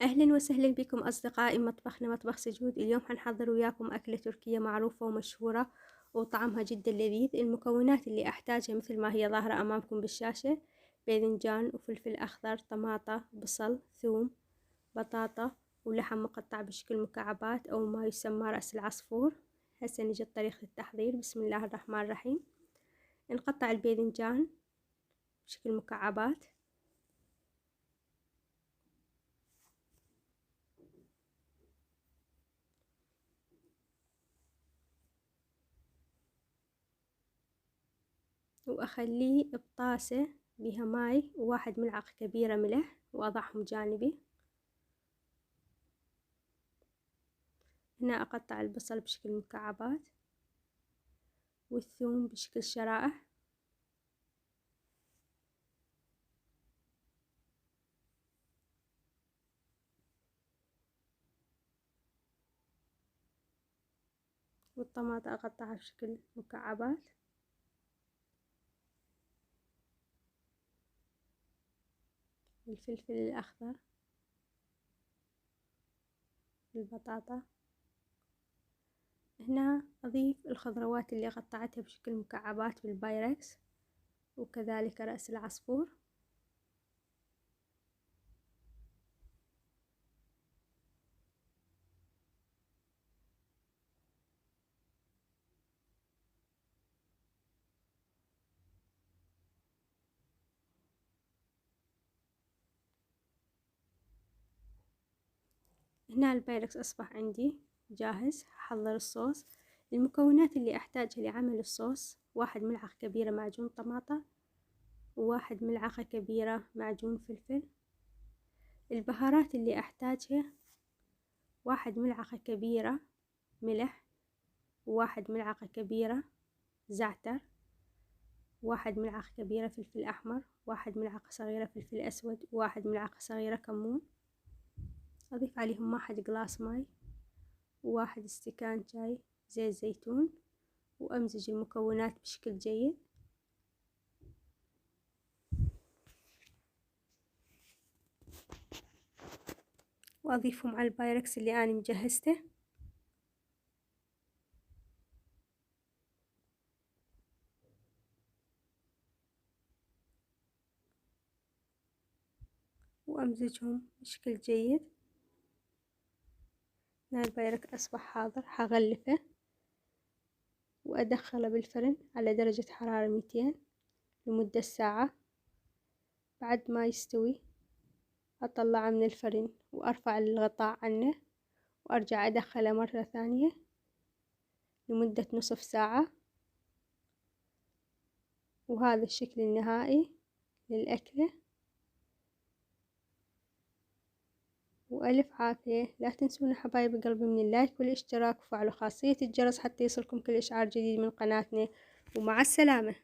أهلا وسهلا بكم أصدقائي مطبخنا مطبخ سجود. اليوم حنحضر وياكم أكلة تركية معروفة ومشهورة وطعمها جدا لذيذ. المكونات اللي أحتاجها مثل ما هي ظاهرة أمامكم بالشاشة: باذنجان وفلفل أخضر، طماطة، بصل، ثوم، بطاطا، ولحم مقطع بشكل مكعبات أو ما يسمى رأس العصفور. هسه نجي طريقة التحضير. بسم الله الرحمن الرحيم. نقطع الباذنجان بشكل مكعبات، وأخليه بطاسة بها ماي وواحد ملعقة كبيرة ملح وأضعهم جانبي. هنا أقطع البصل بشكل مكعبات والثوم بشكل شرائح، والطماطة أقطعها بشكل مكعبات، الفلفل الأخضر، البطاطا. هنا أضيف الخضروات اللي قطعتها بشكل مكعبات بالبايركس، وكذلك رأس العصفور. هنا البايركس أصبح عندي جاهز. هحضر الصوص. المكونات اللي أحتاجها لعمل الصوص: واحد ملعقة كبيرة معجون طماطة، وواحد ملعقة كبيرة معجون فلفل. البهارات اللي أحتاجها: واحد ملعقة كبيرة ملح، وواحد ملعقة كبيرة زعتر، واحد ملعقة كبيرة فلفل أحمر، واحد ملعقة صغيرة فلفل أسود، وواحد ملعقة صغيرة كمون. أضيف عليهم واحد جلاس ماي، وواحد استكان شاي زيت زيتون، وأمزج المكونات بشكل جيد. وأضيفهم على البايركس اللي أنا مجهزته. وأمزجهم بشكل جيد. هنا البايركس أصبح حاضر. هغلفه وأدخله بالفرن على درجة حرارة 200 لمدة ساعة. بعد ما يستوي أطلعه من الفرن وأرفع الغطاء عنه، وأرجع أدخله مرة ثانية لمدة نصف ساعة. وهذا الشكل النهائي للأكلة. وألف عافية. لا تنسونا حبايب قلبي من اللايك والاشتراك، وفعلوا خاصية الجرس حتى يصلكم كل إشعار جديد من قناتنا. ومع السلامة.